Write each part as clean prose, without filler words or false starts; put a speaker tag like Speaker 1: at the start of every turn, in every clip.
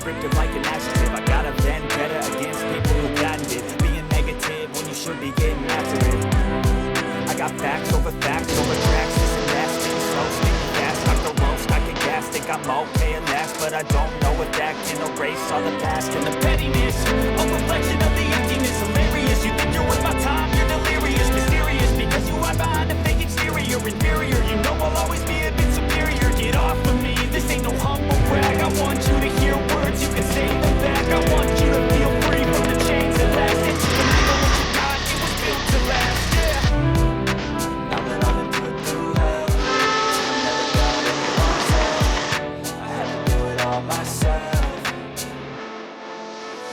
Speaker 1: descriptive like an adjective. I got a vendetta against people who patented being negative when you should be getting after it. I got facts over tracks, this and that, speaking slow, speaking fast, knock the roast, I can gas, think I'm okay at last, but I don't know if that can erase all the past and the pettiness, a reflection of the emptiness, hilarious, you think you're worth my time, you're delirious, mysterious, because you hide behind a fake exterior, inferior, you know I'll always be a bit superior, get off of me, this ain't no humble brag, I want you to hear words, you can say them back, I want you to feel free from the chains that last, and to believe in what you got, it was built to last, yeah. Now that I've been put through hell, I never got anyone's help, I had to do it all myself.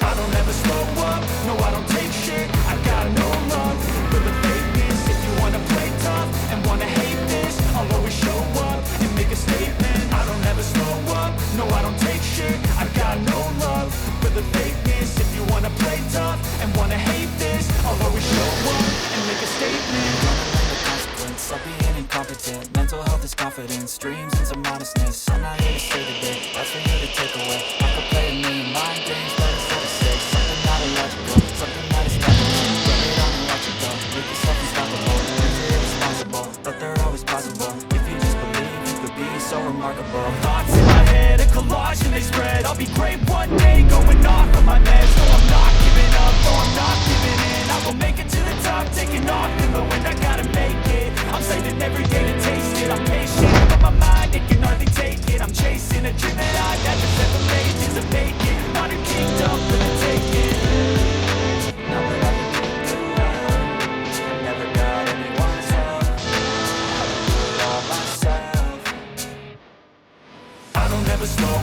Speaker 1: I don't ever slow up, no I don't take shit, I got no love for the fakeness. If you wanna play tough and wanna hate this, I'll always show up and make a statement. I don't ever slow up, no I don't take shit, I got no love for the fakeness. If you wanna play tough and wanna hate this, I'll always show up and make a statement. The consequence of being incompetent, mental health is confidence, dreams and some modestness. I'm not here to say today, that's for you to take away. I could play a million mind games, but it's so to say something not illogical, something that is tactical. Run it on and watch it go, make yourself unstoppable. Things are irresponsible, but they're always possible. If you just believe, you could be so remarkable. Thoughts in my head, a collage and they spread. I'll be great one day, going off of my meds. No, I'm not giving up, no, I'm not giving in. I will make it to the top, taking off in the wind. I gotta make it, I'm saving every day to taste it. I'm patient, but my mind, it can hardly take it. I'm chasing a dream that I've had for 7 ages of vacant. Modern kingdom for the taking. Now that I've been through hell, I never got anyone's help, I had to do it all myself. I don't ever slow